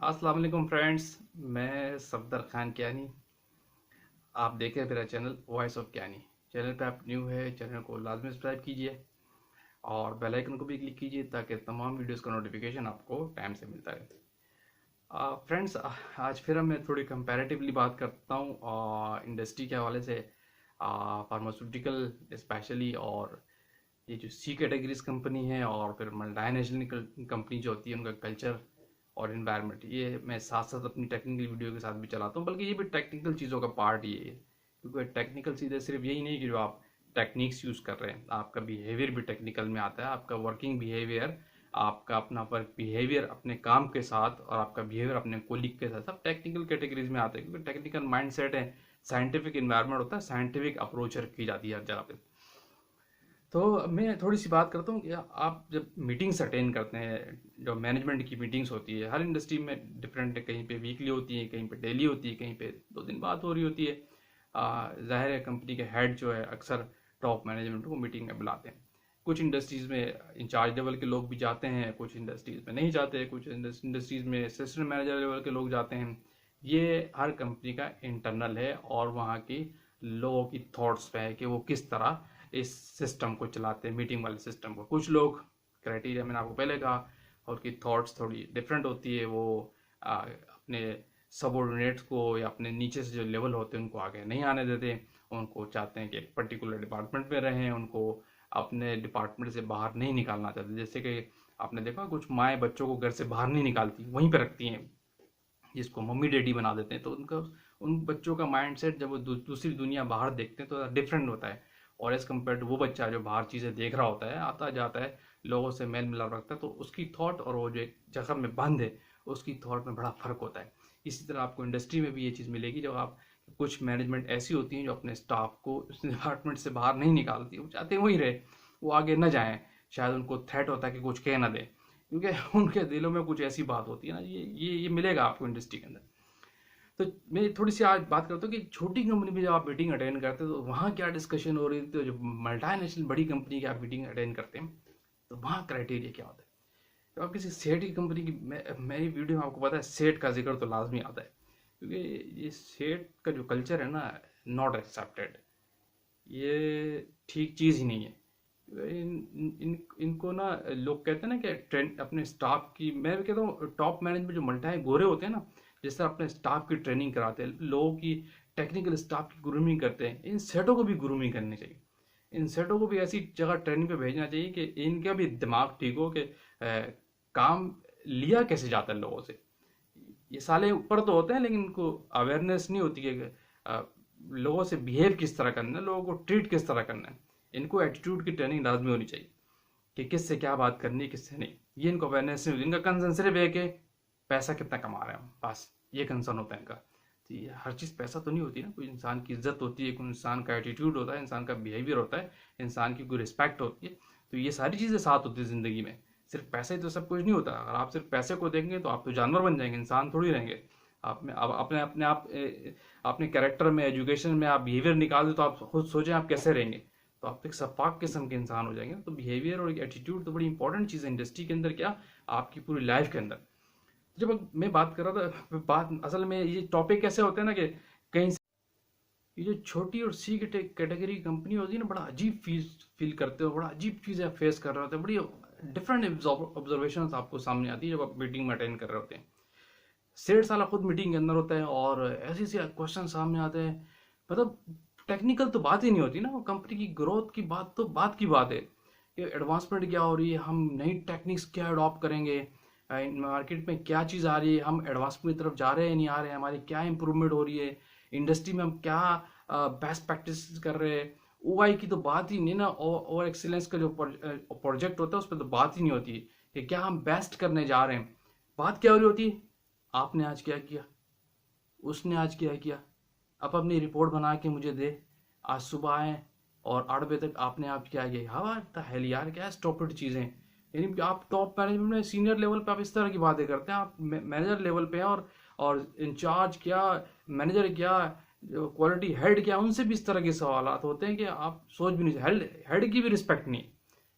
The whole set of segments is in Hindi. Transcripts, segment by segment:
अस्सलाम वालेकुम फ्रेंड्स। मैं सफदर खान कियानी। आप देख रहे हैं मेरा channel voice of Kiyani. Channel पे आप न्यू है, चैनल को लाजमी सब्सक्राइब कीजिए और बेल आइकन को भी क्लिक कीजिए ताकि तमाम वीडियोस का नोटिफिकेशन आपको टाइम से मिलता रहे। फ्रेंड्स, आज फिर मैं थोड़ी कंपैरेटिवली बात करता हूँ इंडस्ट्री के हवाले से, फार्मास्यूटिकल स्पेशली, और ये जो सी कैटेगरीज कंपनी है और फिर मल्टीनेशनल कंपनी जो होती है उनका कल्चर और इन्वायरमेंट, ये मैं साथ साथ अपनी टेक्निकल वीडियो के साथ भी चलाता हूँ। बल्कि ये भी टेक्निकल चीज़ों का पार्ट ही है, क्योंकि टेक्निकल चीज़ें सिर्फ यही नहीं कि जो आप टेक्निक्स यूज़ कर रहे हैं, आपका बिहेवियर भी टेक्निकल में आता है। आपका वर्किंग बिहेवियर, आपका अपना वर्क बिहेवियर अपने काम के साथ और आपका बिहेवियर अपने कोलिग के साथ, सब टेक्निकल कैटेगरीज में आते हैं, क्योंकि टेक्निकल माइंड सेट है, साइंटिफिक इन्वायरमेंट होता है, साइंटिफिक अप्रोच की जाती है हर जगह पे। तो मैं थोड़ी सी बात करता हूँ कि आप जब मीटिंग्स अटेंड करते हैं, जो मैनेजमेंट की मीटिंग्स होती है, हर इंडस्ट्री में डिफरेंट है, कहीं पे वीकली होती है, कहीं पे डेली होती है, कहीं पे 2 दिन बाद हो रही होती है। जाहिर है कंपनी के हेड जो है अक्सर टॉप मैनेजमेंट को मीटिंग में बुलाते हैं। कुछ इंडस्ट्रीज़ में इंचार्ज लेवल के लोग भी जाते हैं, कुछ इंडस्ट्रीज़ में नहीं जाते, कुछ इंडस्ट्रीज़ में असिस्टेंट मैनेजर लेवल के लोग जाते हैं। ये हर कंपनी का इंटरनल है और वहाँ की लोगों की थॉट्स पे है कि वो किस तरह इस सिस्टम को चलाते हैं, मीटिंग वाले सिस्टम को। कुछ लोग, क्राइटेरिया मैंने आपको पहले कहा, और उनकी थॉट्स थोड़ी डिफरेंट होती है। वो अपने सबऑर्डिनेट्स को या अपने नीचे से जो लेवल होते हैं उनको आगे नहीं आने देते। उनको चाहते हैं कि एक पर्टिकुलर डिपार्टमेंट में रहें, उनको अपने डिपार्टमेंट से बाहर नहीं निकालना चाहते। जैसे कि आपने देखा कुछ माएँ बच्चों को घर से बाहर नहीं निकालती, वहीं पर रखती हैं, जिसको मम्मी डैडी बना देते हैं। तो उनका, उन बच्चों का माइंडसेट जब वो दूसरी दुनिया बाहर देखते हैं तो डिफरेंट होता है। और एज़ कम्पेयर टू वो बच्चा जो बाहर चीज़ें देख रहा होता है, आता जाता है, लोगों से मेल मिलाप रखता है, तो उसकी थॉट और वो जो एक जगह में बंद है उसकी थॉट में बड़ा फ़र्क होता है। इसी तरह आपको इंडस्ट्री में भी ये चीज़ मिलेगी। जब आप, कुछ मैनेजमेंट ऐसी होती हैं जो अपने स्टाफ को उस डिपार्टमेंट से बाहर नहीं निकालती, वो चाहते हैं वही रहे, वो आगे न जाएं। शायद उनको थ्रेट होता है कि कुछ कह ना दें, क्योंकि उनके दिलों में कुछ ऐसी बात होती है ना। ये मिलेगा आपको इंडस्ट्री के अंदर। तो मैं थोड़ी सी आज बात करता हूँ कि छोटी कंपनी में जब आप मीटिंग अटेंड करते हैं तो वहाँ क्या डिस्कशन हो रही थी, तो जो मल्टीनेशनल बड़ी कंपनी की आप मीटिंग अटेंड करते हैं तो वहाँ क्राइटेरिया क्या होता है। तो आप किसी सेठ की कंपनी की, मेरी वीडियो में आपको पता है सेठ का जिक्र तो लाजमी आता है, क्योंकि ये सेठ का जो कल्चर है ना, नॉट एक्सेप्टेड, ये ठीक चीज़ ही नहीं है। इनको ना, लोग कहते हैं ना कि ट्रेन अपने स्टाफ की, मैं भी कहता हूँ टॉप मैनेजमेंट जो मल्टा है गोरे होते हैं ना, जिस तरह अपने स्टाफ की ट्रेनिंग कराते हैं, लोगों की टेक्निकल स्टाफ की ग्रूमिंग करते हैं, इन सेटों को भी ग्रूमिंग करनी चाहिए। इन सेटों को भी ऐसी जगह ट्रेनिंग पे भेजना चाहिए कि इनका भी दिमाग ठीक हो कि काम लिया कैसे जाता है लोगों से। ये साले ऊपर तो होते हैं लेकिन इनको अवेयरनेस नहीं होती कि लोगों से बिहेव किस तरह करना है, लोगों को ट्रीट किस तरह करना है। इनको एटीट्यूड की ट्रेनिंग लाजमी होनी चाहिए कि किससे क्या बात करनी है, किससे नहीं। ये इनको अवेयरनेस नहीं होती। इनका कंसर्न सिर्फ है कि पैसा कितना कमा रहे हैं हम, बस ये कंसर्न होता है इनका। तो ये हर चीज़ पैसा तो नहीं होती ना, कोई इंसान की इज्जत होती है, कोई इंसान का एटीट्यूड होता है, इंसान का बिहेवियर होता है, इंसान की कोई रिस्पेक्ट होती है। तो ये सारी चीज़ें साथ होती है ज़िंदगी में। सिर्फ पैसे ही तो सब कुछ नहीं होता। अगर आप सिर्फ पैसे को देखेंगे तो आप तो जानवर बन जाएंगे, इंसान थोड़ी रहेंगे। आप में अब अपने अपने आप अपने कैरेक्टर में, एजुकेशन में आप बिहेवियर निकाल दे तो आप खुद सोचें आप कैसे रहेंगे, तो आप एक सफाक किस्म के इंसान हो जाएंगे। तो बिहेवियर और एटीट्यूड तो बड़ी इंपॉर्टेंट चीज़ है इंडस्ट्री के अंदर, क्या आपकी पूरी लाइफ के अंदर। जब मैं बात कर रहा था, बात असल में ये टॉपिक कैसे होते हैं ना कि कहीं से, ये जो छोटी और सी कैटेगरी की कंपनी होती है ना, बड़ा अजीब फील करते हो, बड़ा अजीब चीज़ें फेस कर रहे होते हैं, बड़ी डिफरेंट ऑब्जर्वेशन आपको सामने आती है जब आप मीटिंग में अटेंड कर रहे होते हैं। 1.5 साल खुद मीटिंग के अंदर होता है और ऐसे ऐसे क्वेश्चन सामने आते हैं। मतलब टेक्निकल तो बात ही नहीं होती ना, वो कंपनी की ग्रोथ की बात तो बात की बात है कि एडवांसमेंट क्या हो रही है, हम नई टेक्निक्स क्या अडॉप्ट करेंगे, मार्केट में क्या चीज़ आ रही है, हम एडवांसमेंट की तरफ जा रहे हैं नहीं आ रहे हैं, हमारी क्या इंप्रूवमेंट हो रही है इंडस्ट्री में, हम क्या बेस्ट प्रैक्टिस कर रहे हैं। ओआई की तो बात ही नहीं ना, और एक्सीलेंस का जो प्रोजेक्ट होता है उस पर तो बात ही नहीं होती कि क्या हम बेस्ट करने जा रहे हैं। बात क्या हो रही होती है, आपने आज क्या किया, उसने आज क्या किया, अब अपनी रिपोर्ट बना के मुझे दे, आज सुबह आए और 8 बजे तक आपने आप क्या किया। हाँ द हेल यार, क्या स्टॉपिड चीज़ें। यानी आप टॉप मैनेजमेंट में सीनियर लेवल पे आप इस तरह की बातें करते हैं, आप मैनेजर लेवल पे हैं, और इंचार्ज क्या, मैनेजर क्या, क्वालिटी हेड क्या, उनसे भी इस तरह के सवाल होते हैं कि आप सोच भी नहीं। हेड की भी रिस्पेक्ट नहीं।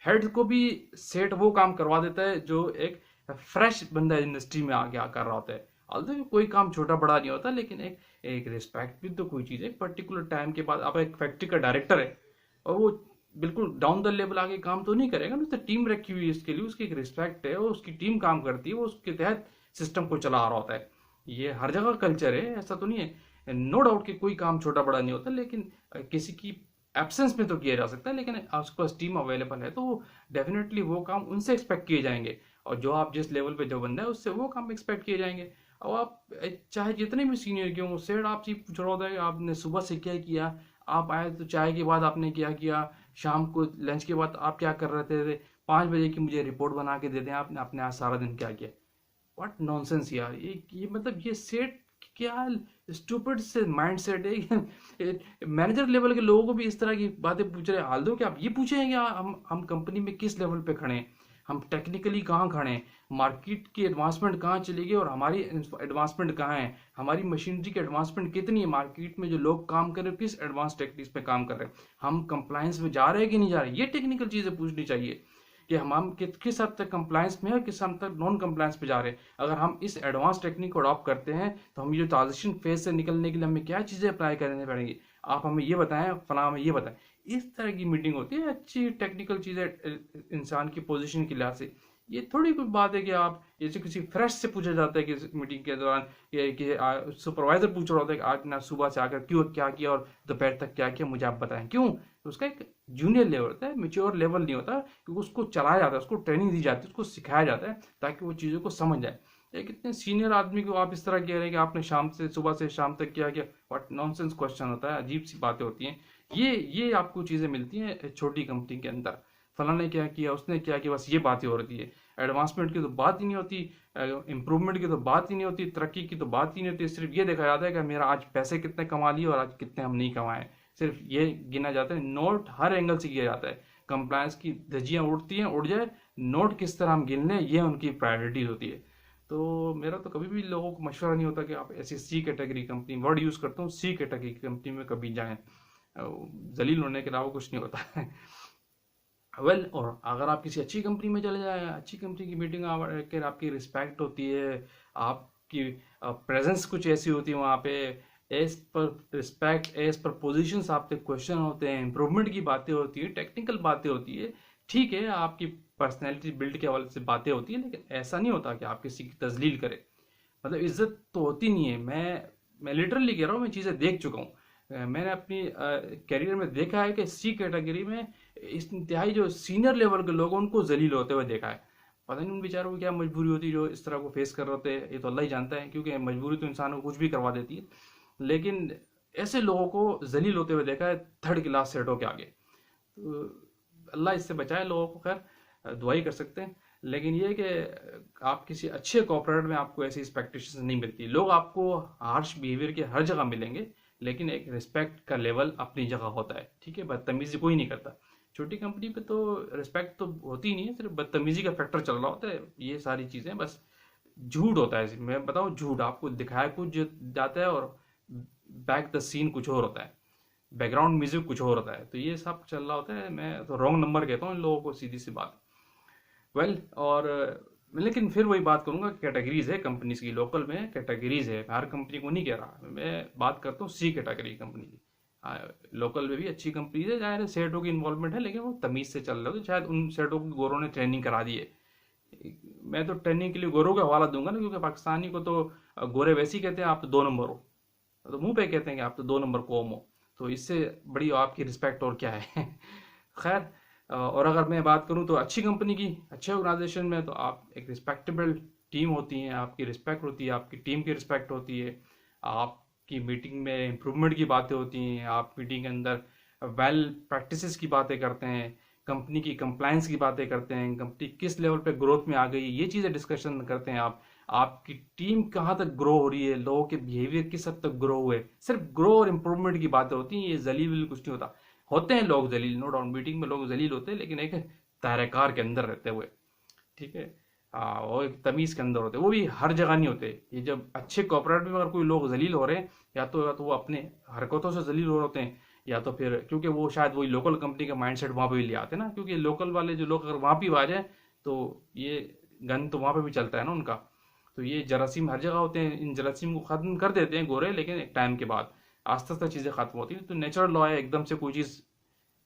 हेड को भी सेट वो काम करवा देता है जो एक फ्रेश बंदा इंडस्ट्री में आके कर रहा होता है। ऑल्दो कोई काम छोटा बड़ा नहीं होता, लेकिन एक एक रिस्पेक्ट भी तो कोई चीज़ है। पर्टिकुलर टाइम के बाद आप एक फैक्ट्री का डायरेक्टर है और वो बिल्कुल डाउन द लेवल आके काम तो नहीं करेगा ना, तो टीम रखी हुई है इसके लिए, उसकी एक रिस्पेक्ट है, वो उसकी टीम काम करती है, वो उसके तहत सिस्टम को चला रहा होता है। ये हर जगह कल्चर है, ऐसा तो नहीं है। नो डाउट कि कोई काम छोटा बड़ा नहीं होता, लेकिन किसी की एब्सेंस में तो किया जा सकता है, लेकिन आपके पास टीम अवेलेबल है तो डेफिनेटली वो काम उनसे एक्सपेक्ट किए जाएंगे, और जो आप जिस लेवल पे जो बंदा है उससे वो काम एक्सपेक्ट किए जाएंगे। अब आप चाहे जितने भी सीनियर क्यों, उससे आपसे पूछ रहा होता है कि आपने सुबह से क्या किया, आप आए तो चाय के बाद आपने क्या किया, शाम को लंच के बाद आप क्या कर रहे थे, 5 बजे की मुझे रिपोर्ट बना के दे दें आपने आपने आज सारा दिन क्या किया। व्हाट नॉनसेंस यार, ये मतलब ये सेट क्या स्टूपिड से माइंड सेट है। मैनेजर लेवल के लोगों को भी इस तरह की बातें पूछ रहे हैं। हाल दो कि आप ये पूछेंगे हम कंपनी में किस लेवल पे खड़े हैं, हम टेक्निकली कहाँ खड़े हैं, मार्केट की एडवांसमेंट कहाँ चलेगी और हमारी एडवांसमेंट कहाँ है, हमारी मशीनरी की एडवांसमेंट कितनी है, मार्केट में जो लोग काम कर रहे हैं किस एडवांस टेक्निक्स पे काम कर रहे हैं, हम कंप्लायंस में जा रहे हैं कि नहीं जा रहे, ये टेक्निकल चीज़ें पूछनी चाहिए कि हम किस हद तक कंप्लायंस में है, किस हद तक नॉन कंप्लायंस पे जा रहे हैं। अगर हम इस एडवांस टेक्निक को अडॉप्ट करते हैं तो हम ये ट्रांजिशन फेज से निकलने के लिए हमें क्या चीज़ें अप्लाई करनी पड़ेंगी, आप हमें ये बताएं, फलां हमें ये बताएं। इस तरह की मीटिंग होती है, अच्छी टेक्निकल चीज़ें इंसान की पोजीशन के लिहाज से। ये थोड़ी कोई बात है कि आप जैसे किसी फ्रेश से पूछा जाता है कि मीटिंग के दौरान कि सुपरवाइजर पूछ रहा होता है कि आज ना सुबह से आकर क्यों क्या किया और दोपहर तक क्या किया, मुझे आप बताएं क्यों। उसका एक जूनियर लेवल होता है, मेच्योर लेवल नहीं होता, क्योंकि उसको चलाया जाता है, उसको ट्रेनिंग दी जाती है, उसको सिखाया जाता है ताकि वो चीज़ों को समझ जाए। एक इतने सीनियर आदमी को आप इस तरह कह रहे हैं कि आपने सुबह से शाम तक क्या किया, व्हाट नॉनसेंस क्वेश्चन होता है, अजीब सी बातें होती हैं। ये आपको चीज़ें मिलती हैं छोटी कंपनी के अंदर, फलां ने क्या किया, उसने क्या किया, बस ये बातें हो रही है। एडवांसमेंट की तो बात ही नहीं होती, इंप्रूवमेंट की तो बात ही नहीं होती, तरक्की की तो बात ही नहीं होती। सिर्फ ये देखा जाता है कि मेरा आज पैसे कितने कमा लिए और आज कितने हम नहीं कमाए, सिर्फ ये गिना जाता है। नोट हर एंगल से किया जाता है, कंप्लायंस की धज्जियां उड़ती हैं, उड़ जाए, नोट किस तरह हम गिन लें ये उनकी प्रायोरिटी होती है। तो मेरा तो कभी भी लोगों को मशवरा नहीं होता कि आप ऐसी सी कैटेगरी कंपनी, वर्ड यूज़ करता हूँ, सी कैटेगरी कंपनी में कभी जाएं, जलील होने के अलावा कुछ नहीं होता है। और अगर आप किसी अच्छी कंपनी में चले जाए, अच्छी कंपनी की मीटिंग आकर आपकी रिस्पेक्ट होती है, आपकी प्रेजेंस कुछ ऐसी होती है वहाँ पे, as per respect, as per positions आपके क्वेश्चन होते हैं, इंप्रूवमेंट की बातें होती है, टेक्निकल बातें होती है, ठीक है आपकी पर्सनैलिटी बिल्ड के हवाले से बातें होती है, लेकिन ऐसा नहीं होता कि आप किसी की तजलील करें। मतलब इज्जत तो होती नहीं है। मैं लिटरली कह रहा हूँ, मैं चीज़ें देख चुका हूँ। मैंने अपनी करियर में देखा है कि सी कैटेगरी में इस इंतहाई जो सीनियर लेवल के लोग हैं उनको जलील होते हुए देखा है। पता नहीं उन बेचारों को क्या मजबूरी होती है जो इस तरह को फेस कर रहे होते हैं, ये तो अल्लाह ही जानता है, क्योंकि मजबूरी तो इंसान को कुछ भी करवा देती है। लेकिन ऐसे लोगों को जलील होते हुए देखा है थर्ड क्लास सेटों के आगे। तो अल्लाह इससे बचाए लोगों को, खैर दुआ ही कर सकते हैं। लेकिन ये है कि आप किसी अच्छे कॉर्पोरेट में आपको ऐसी एक्सपेक्टेशन नहीं मिलती। लोग आपको हार्श बिहेवियर के हर जगह मिलेंगे, लेकिन एक रिस्पेक्ट का लेवल अपनी जगह होता है, ठीक है। बदतमीजी कोई नहीं करता। छोटी कंपनी पे तो रिस्पेक्ट तो होती ही नहीं है, सिर्फ बदतमीजी का फैक्टर चल रहा होता है। ये सारी चीज़ें बस झूठ होता है, मैं बताऊँ झूठ, आपको दिखाया कुछ जाता है और बैक द सीन कुछ और होता है, बैकग्राउंड म्यूजिक कुछ और होता है। तो ये सब चल रहा होता है। मैं तो रॉन्ग नंबर कहता हूँ इन लोगों को, सीधी सी बात। और लेकिन फिर वही बात करूंगा, कैटेगरीज है कंपनीज की, लोकल में कैटेगरीज है, हर कंपनी को नहीं कह रहा मैं, बात करता हूँ सी कैटेगरी कंपनी की। लोकल में भी अच्छी कंपनी है, चाहे सेठों की इन्वॉल्वमेंट है, लेकिन वो तमीज से चल रहे हो, तो शायद उन सेठों को गोरों ने ट्रेनिंग करा दी है। मैं तो ट्रेनिंग के लिए गोरों का हवाला दूंगा ना, क्योंकि पाकिस्तानी को तो गोरे वैसे ही कहते हैं आप तो 2 नंबर हो, तो मुंह पे कहते हैं कि आप तो 2 नंबर कौम हो, तो इससे बड़ी आपकी रिस्पेक्ट और क्या है। खैर, और अगर मैं बात करूं तो अच्छी कंपनी की, अच्छे ऑर्गेनाइजेशन में तो आप एक रिस्पेक्टेबल टीम होती है, आपकी रिस्पेक्ट होती है, आपकी टीम की रिस्पेक्ट होती है, आपकी मीटिंग में इम्प्रूवमेंट की बातें होती हैं, आप मीटिंग के अंदर वेल प्रैक्टिसेस की बातें करते हैं, कंपनी की कंप्लायंस की बातें करते हैं, कंपनी किस लेवल पे ग्रोथ में आ गई ये चीज़ें डिस्कशन करते हैं आप, आपकी टीम कहाँ तक ग्रो हो रही है, लोगों के बिहेवियर किस हद तक ग्रो हुए, सिर्फ ग्रो और इम्प्रूवमेंट की बातें होती हैं। ये जलील कुछ नहीं होता। होते हैं लोग जलील, नो डाउट, मीटिंग में लोग जलील होते हैं, लेकिन एक दायरेकार के अंदर रहते हुए, ठीक है। और एक तमीज़ के अंदर होते हैं, वो भी हर जगह नहीं होते। ये जब अच्छे कॉर्पोरेट में अगर कोई लोग जलील हो रहे हैं, या तो वो अपने हरकतों से जलील हो रहे होते हैं, या तो फिर क्योंकि वो शायद वही लोकल कंपनी का माइंडसेट वहाँ पे भी ले आते हैं ना, क्योंकि लोकल वाले जो लोग अगर वहाँ भी आ जाए तो ये गन तो वहाँ पे भी चलता है ना उनका। तो ये जरासीम हर जगह होते हैं, इन जरासीम को ख़त्म कर देते हैं गोरे, लेकिन एक टाइम के बाद आस्ते आस्ते चीज़ें ख़त्म होती हैं। तो नेचुरल लॉ है, एकदम से कोई चीज़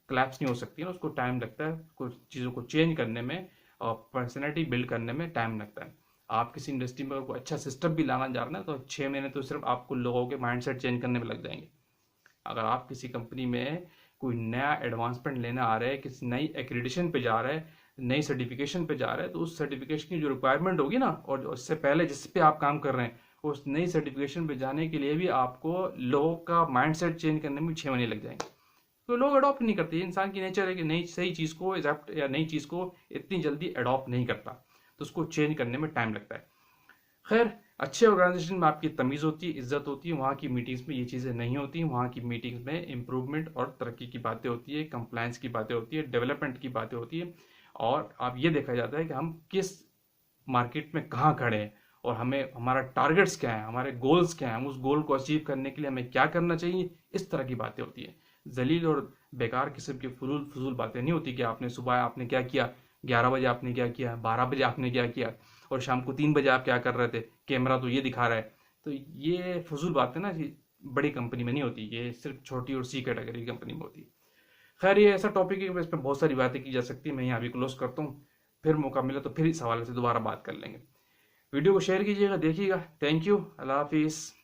क्लैप्स नहीं हो सकती है ना, उसको टाइम लगता है कुछ चीज़ों को चेंज करने में और पर्सनैलिटी बिल्ड करने में टाइम लगता है। आप किसी इंडस्ट्री में अगर कोई अच्छा सिस्टम भी लाना चाह रहे हैं तो 6 महीने तो सिर्फ आपको लोगों के माइंडसेट चेंज करने में लग जाएंगे। अगर आप किसी कंपनी में कोई नया एडवांसमेंट लेने आ रहे हैं, किसी नई एक्रेडिशन पे जा रहे हैं, नई सर्टिफिकेशन पे जा रहे हैं, तो उस सर्टिफिकेशन की जो रिक्वायरमेंट होगी ना, और उससे पहले जिस पे आप काम कर रहे हैं, उस नई सर्टिफिकेशन पे जाने के लिए भी आपको लोगों का माइंडसेट चेंज करने में 6 महीने लग जाएंगे। तो लोग अडॉप्ट नहीं करते। इंसान की नेचर है कि नई सही चीज़ को एडेप्ट या नई चीज़ को इतनी जल्दी अडॉप्ट नहीं करता, तो उसको चेंज करने में टाइम लगता है। खैर, अच्छे ऑर्गेनाइजेशन में आपकी तमीज़ होती है, इज्जत होती है। वहाँ की मीटिंग्स में ये चीज़ें नहीं होती। वहाँ की मीटिंग्स में इम्प्रूवमेंट और तरक्की की बातें होती है, कंप्लायंस की बातें होती है, डेवलपमेंट की बातें होती है। और अब ये देखा जाता है कि हम किस मार्केट में कहाँ खड़े हैं और हमें हमारा टारगेट्स क्या है, हमारे गोल्स क्या हैं, हम उस गोल को अचीव करने के लिए हमें क्या करना चाहिए। इस तरह की बातें होती है। जलील और बेकार किस्म की फजूल फजूल बातें नहीं होती कि आपने सुबह आपने क्या किया, 11 बजे आपने क्या किया, 12 बजे आपने क्या किया और शाम को 3 बजे आप क्या कर रहे थे, कैमरा तो ये दिखा रहा है। तो ये फजूल बातें ना बड़ी कंपनी में नहीं होती, ये सिर्फ छोटी और सी कैटेगरी की कंपनी में होती है। खैर, ये ऐसा टॉपिक है कि इस पर बहुत सारी बातें की जा सकती है। मैं यहाँ अभी क्लोज करता हूँ, फिर मौका मिला तो फिर इस हवाले से दोबारा बात कर लेंगे। वीडियो को शेयर कीजिएगा, देखिएगा। थैंक यू, अल्लाह हाफिज़।